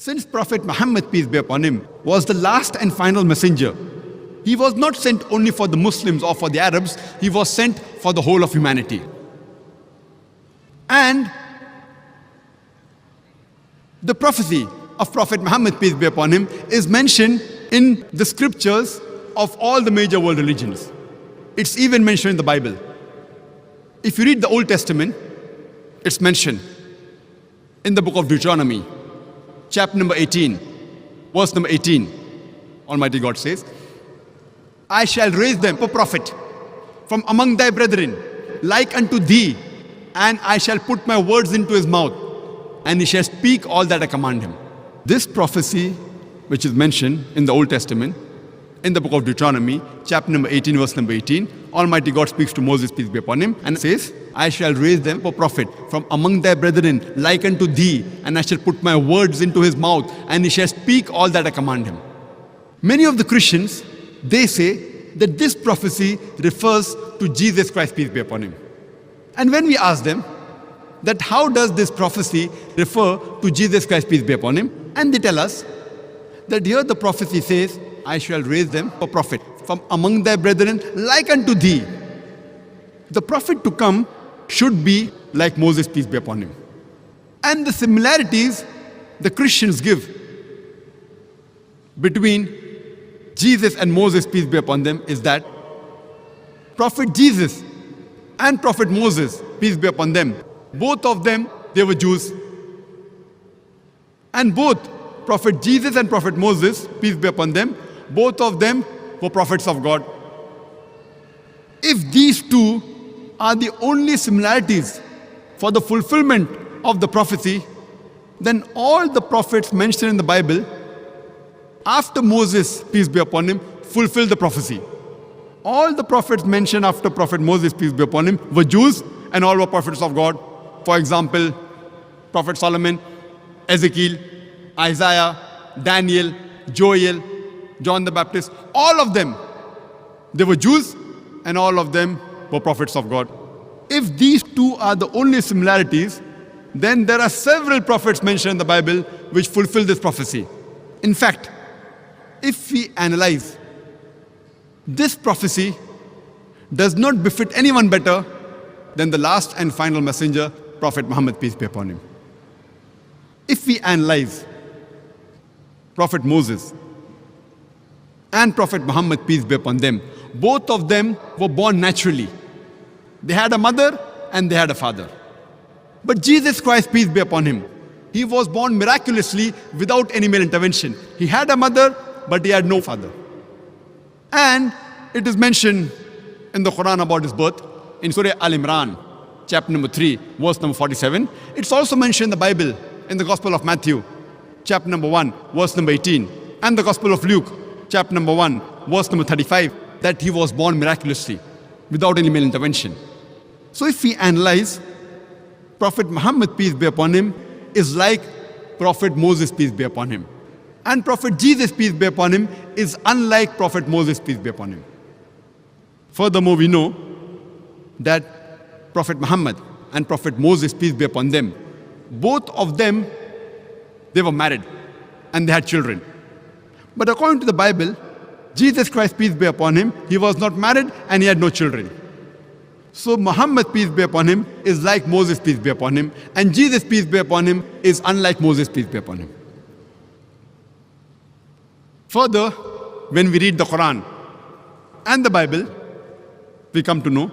Since Prophet Muhammad, peace be upon him, was the last and final messenger, he was not sent only for the Muslims or for the Arabs, he was sent for the whole of humanity. And the prophecy of Prophet Muhammad, peace be upon him, is mentioned in the scriptures of all the major world religions. It's even mentioned in the Bible. If you read the Old Testament, it's mentioned in the book of Deuteronomy, chapter number 18, verse number 18. Almighty God says, I shall raise them a prophet from among thy brethren, like unto thee, and I shall put my words into his mouth, and he shall speak all that I command him. This prophecy, which is mentioned in the Old Testament, in the book of Deuteronomy, chapter number 18, verse number 18, Almighty God speaks to Moses, peace be upon him, and says, I shall raise them a prophet from among thy brethren, like unto thee, and I shall put my words into his mouth, and he shall speak all that I command him. Many of the Christians, they say that this prophecy refers to Jesus Christ, peace be upon him. And when we ask them that how does this prophecy refer to Jesus Christ, peace be upon him, and they tell us that here the prophecy says, I shall raise them a prophet from among thy brethren, like unto thee. The prophet to come should be like Moses, peace be upon him. And the similarities the Christians give between Jesus and Moses, peace be upon them, is that Prophet Jesus and Prophet Moses, peace be upon them, both of them, they were Jews. And both Prophet Jesus and Prophet Moses, peace be upon them, both of them were prophets of God. If these two are the only similarities for the fulfillment of the prophecy, then all the prophets mentioned in the Bible after Moses, peace be upon him, fulfilled the prophecy. All the prophets mentioned after Prophet Moses, peace be upon him, were Jews and all were prophets of God. For example, Prophet Solomon, Ezekiel, Isaiah, Daniel, Joel, John the Baptist, all of them, they were Jews and all of them were prophets of God. If these two are the only similarities, then there are several prophets mentioned in the Bible which fulfill this prophecy. In fact, if we analyze, this prophecy does not befit anyone better than the last and final messenger, Prophet Muhammad, peace be upon him. If we analyze Prophet Moses and Prophet Muhammad, peace be upon them, both of them were born naturally. They had a mother and they had a father. But Jesus Christ, peace be upon him, he was born miraculously without any male intervention. He had a mother, but he had no father. And it is mentioned in the Quran about his birth, in Surah Al-Imran, chapter number 3, verse number 47. It's also mentioned in the Bible, in the Gospel of Matthew, chapter number 1, verse number 18, and the Gospel of Luke, chapter number 1, verse number 35, that he was born miraculously, without any male intervention. So if we analyze, Prophet Muhammad, peace be upon him, is like Prophet Moses, peace be upon him. And Prophet Jesus, peace be upon him, is unlike Prophet Moses, peace be upon him. Furthermore, we know that Prophet Muhammad and Prophet Moses, peace be upon them, both of them, they were married and they had children. But according to the Bible, Jesus Christ, peace be upon him, he was not married and he had no children. So Muhammad, peace be upon him, is like Moses, peace be upon him, and Jesus, peace be upon him, is unlike Moses, peace be upon him. Further, when we read the Quran and the Bible, we come to know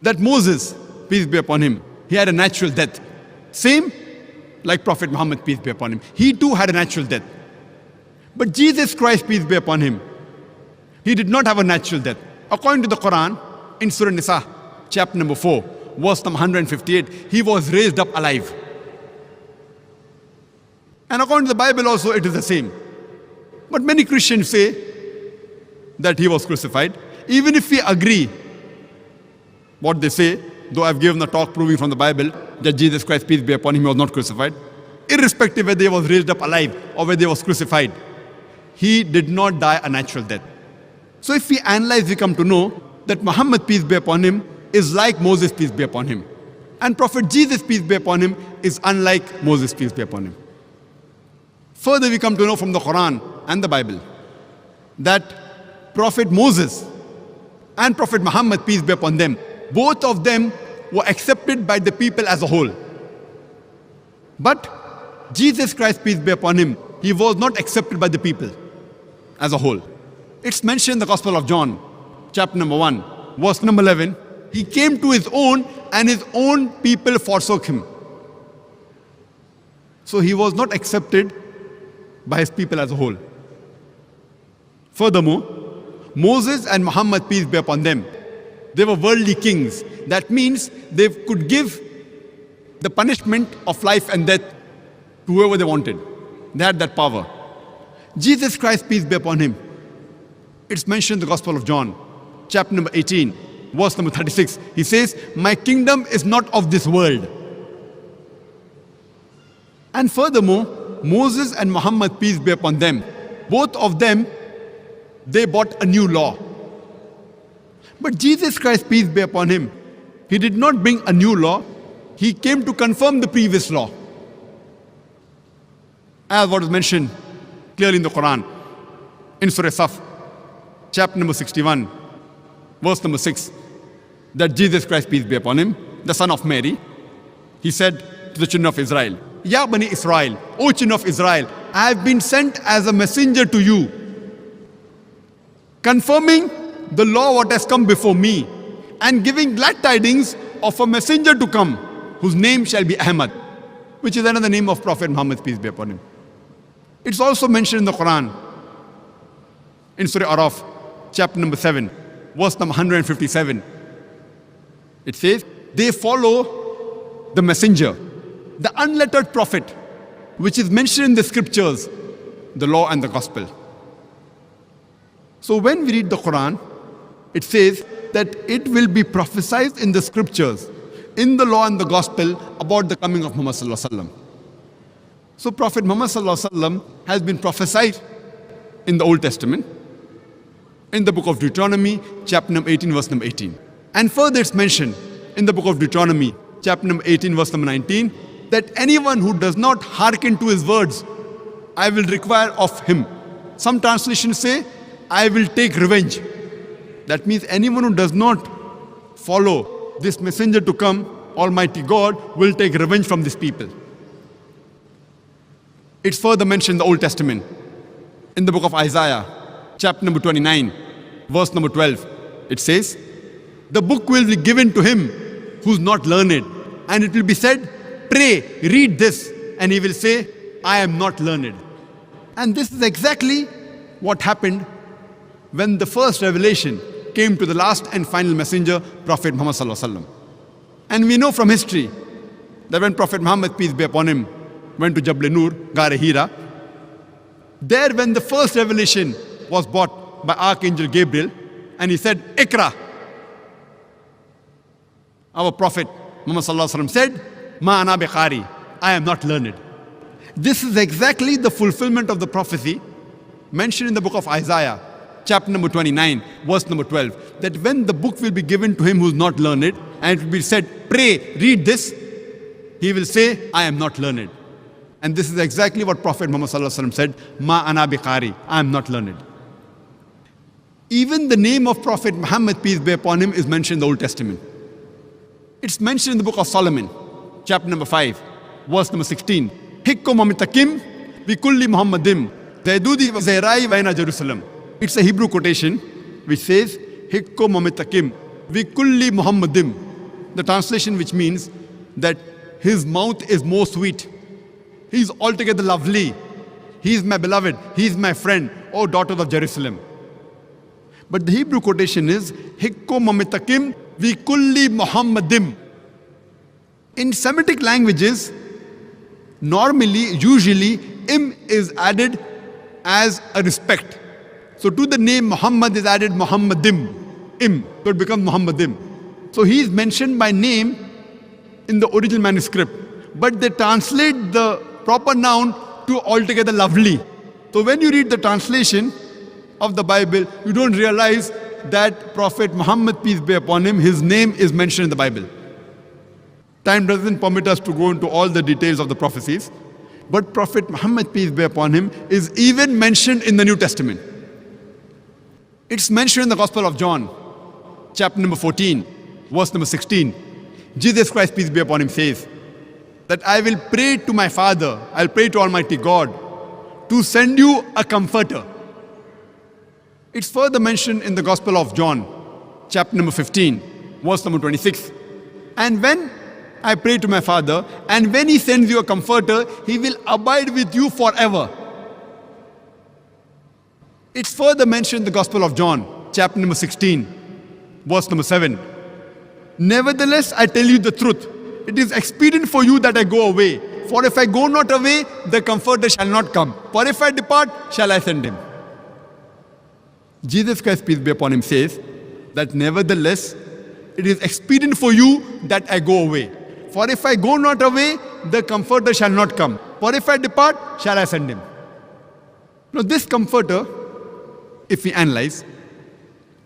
that Moses, peace be upon him, he had a natural death. Same like Prophet Muhammad, peace be upon him. He too had a natural death. But Jesus Christ, peace be upon him, he did not have a natural death. According to the Quran, in Surah Nisa, chapter number 4, verse number 158, he was raised up alive. And according to the Bible also, it is the same. But many Christians say that he was crucified. Even if we agree what they say, though I've given a talk proving from the Bible that Jesus Christ, peace be upon him, he was not crucified, irrespective whether he was raised up alive or whether he was crucified, he did not die a natural death. So if we analyze, we come to know that Muhammad, peace be upon him, is like Moses, peace be upon him. And Prophet Jesus, peace be upon him, is unlike Moses, peace be upon him. Further, we come to know from the Quran and the Bible that Prophet Moses and Prophet Muhammad, peace be upon them, both of them were accepted by the people as a whole. But Jesus Christ, peace be upon him, he was not accepted by the people as a whole. It's mentioned in the Gospel of John, chapter number 1, verse number 11. He came to his own and his own people forsook him. So he was not accepted by his people as a whole. Furthermore, Moses and Muhammad, peace be upon them, they were worldly kings. That means they could give the punishment of life and death to whoever they wanted. They had that power. Jesus Christ, peace be upon him, it's mentioned in the Gospel of John, chapter number 18, verse number 36. He says, my kingdom is not of this world. And furthermore, Moses and Muhammad, peace be upon them, both of them, they brought a new law. But Jesus Christ, peace be upon him, he did not bring a new law. He came to confirm the previous law. As what is mentioned clearly in the Quran, in Surah Saf, chapter number 61, verse number 6, that Jesus Christ, peace be upon him, the son of Mary, he said to the children of Israel, Ya Bani Israel, O children of Israel, I have been sent as a messenger to you, confirming the law what has come before me, and giving glad tidings of a messenger to come, whose name shall be Ahmad, which is another name of Prophet Muhammad, peace be upon him. It's also mentioned in the Quran, in Surah Araf, chapter number 7, verse number 157. It says, they follow the messenger, the unlettered prophet, which is mentioned in the scriptures, the law and the gospel. So when we read the Quran, it says that it will be prophesied in the scriptures, in the law and the gospel, about the coming of Muhammad sallallahu alaihi wasallam. So Prophet Muhammad sallallahu alaihi wasallam has been prophesied in the Old Testament, in the book of Deuteronomy, chapter number 18, verse number 18. And further it's mentioned in the book of Deuteronomy, chapter number 18, verse number 19, that anyone who does not hearken to his words, I will require of him. Some translations say, I will take revenge. That means anyone who does not follow this messenger to come, Almighty God will take revenge from these people. It's further mentioned in the Old Testament, in the book of Isaiah, chapter number 29, verse number 12. It says, the book will be given to him who's not learned, and it will be said, pray, read this, and he will say, I am not learned. And this is exactly what happened when the first revelation came to the last and final messenger, Prophet Muhammad sallallahu alaihi wasallam. And we know from history that when Prophet Muhammad, peace be upon him, went to Jabal Nur, Ghar Hira, there when the first revelation was brought by Archangel Gabriel, and he said, Ikra. Our Prophet Muhammad sallallahu alaihi wasallam said, Ma ana biqari, I am not learned. This is exactly the fulfillment of the prophecy mentioned in the book of Isaiah, chapter number 29, verse number 12, that when the book will be given to him who is not learned, and it will be said, pray, read this, he will say, I am not learned. And this is exactly what Prophet Muhammad sallallahu alaihi wasallam said, Ma ana biqari, I am not learned. Even the name of Prophet Muhammad, peace be upon him, is mentioned in the Old Testament. It's mentioned in the book of Solomon, chapter number 5, verse number 16. Hikko mamitakim vikulli Muhammadim zaidudi zairai vaina Jerusalem. It's a Hebrew quotation which says, Hikko mamitakim vikulli Muhammadim. The translation which means that his mouth is more sweet. He's altogether lovely. He's my beloved. He's my friend, O daughters of Jerusalem. But the Hebrew quotation is, Hikko mamitakim vikulli Muhammadim. In Semitic languages, normally, usually, im is added as a respect. So to the name Muhammad is added Muhammadim, im, so it becomes Muhammadim. So he is mentioned by name in the original manuscript, but they translate the proper noun to altogether lovely. So when you read the translation of the Bible, you don't realize that Prophet Muhammad, peace be upon him, his name is mentioned in the Bible. Time doesn't permit us to go into all the details of the prophecies. But Prophet Muhammad, peace be upon him, is even mentioned in the New Testament. It's mentioned in the Gospel of John, chapter number 14, verse number 16. Jesus Christ, peace be upon him, says that I will pray to my Father, I'll pray to Almighty God to send you a comforter. It's further mentioned in the Gospel of John, chapter number 15, verse number 26. And when I pray to my Father, and when He sends you a comforter, He will abide with you forever. It's further mentioned in the Gospel of John, chapter number 16, verse number 7. Nevertheless, I tell you the truth. It is expedient for you that I go away. For if I go not away, the comforter shall not come. For if I depart, shall I send him. Jesus Christ, peace be upon him, says that nevertheless, it is expedient for you that I go away. For if I go not away, the comforter shall not come. For if I depart, shall I send him. Now this comforter, if we analyze,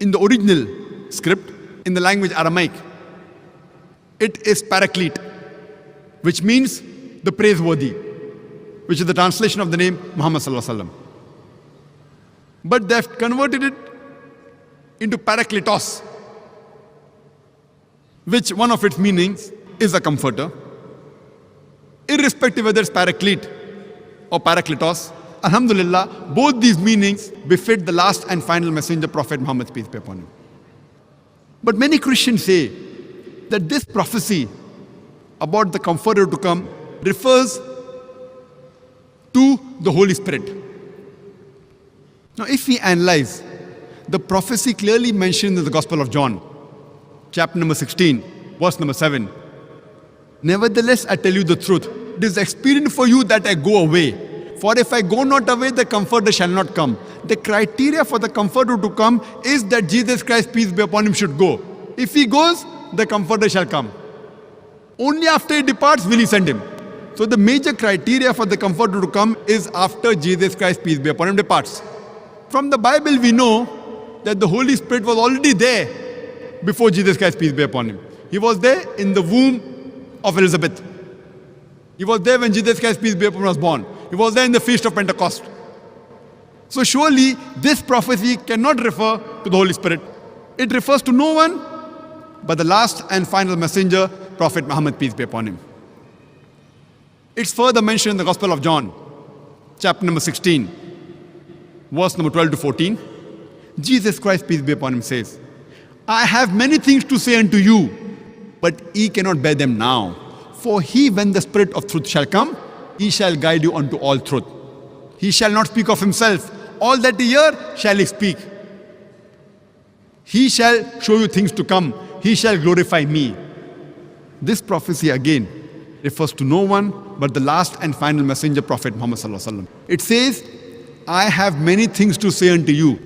in the original script, in the language Aramaic, it is paraclete, which means the praiseworthy, which is the translation of the name Muhammad Sallallahu Alaihi Wasallam. But they have converted it into parakletos, which one of its meanings is a comforter. Irrespective whether it's paraclete or parakletos, alhamdulillah, both these meanings befit the last and final messenger, Prophet Muhammad, peace be upon him. But many Christians say that this prophecy about the comforter to come refers to the Holy Spirit. Now, if we analyze, the prophecy clearly mentioned in the Gospel of John, chapter number 16, verse number 7. Nevertheless, I tell you the truth. It is expedient for you that I go away. For if I go not away, the comforter shall not come. The criteria for the comforter to come is that Jesus Christ, peace be upon him, should go. If he goes, the comforter shall come. Only after he departs will he send him. So the major criteria for the comforter to come is after Jesus Christ, peace be upon him, departs. From the Bible, we know that the Holy Spirit was already there before Jesus Christ, peace be upon him. He was there in the womb of Elizabeth. He was there when Jesus Christ, peace be upon him, was born. He was there in the Feast of Pentecost. So surely this prophecy cannot refer to the Holy Spirit. It refers to no one but the last and final messenger, Prophet Muhammad, peace be upon him. It's further mentioned in the Gospel of John, chapter number 16, verse number 12 to 14. Jesus Christ, peace be upon him, says, I have many things to say unto you, but ye cannot bear them now. For he, when the Spirit of truth shall come, he shall guide you unto all truth. He shall not speak of himself. All that ye hear shall he speak. He shall show you things to come. He shall glorify me. This prophecy again refers to no one but the last and final messenger, Prophet Muhammad Sallallahu Alaihi Wasallam. It says, I have many things to say unto you.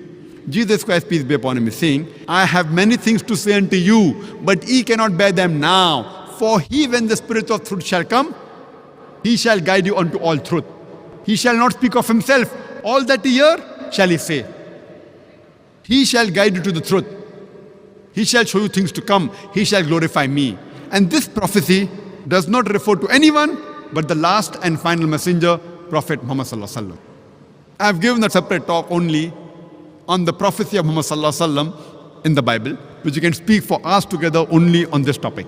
Jesus Christ, peace be upon him, is saying, I have many things to say unto you, but ye cannot bear them now. For he, when the Spirit of truth shall come, he shall guide you unto all truth. He shall not speak of himself. All that he hear shall he say. He shall guide you to the truth. He shall show you things to come. He shall glorify me. And this prophecy does not refer to anyone but the last and final messenger, Prophet Muhammad Sallallahu Alaihi Wasallam. I have given a separate talk only on the prophecy of Muhammad Sallallahu Alaihi Wasallam in the Bible, which you can speak for hours together only on this topic.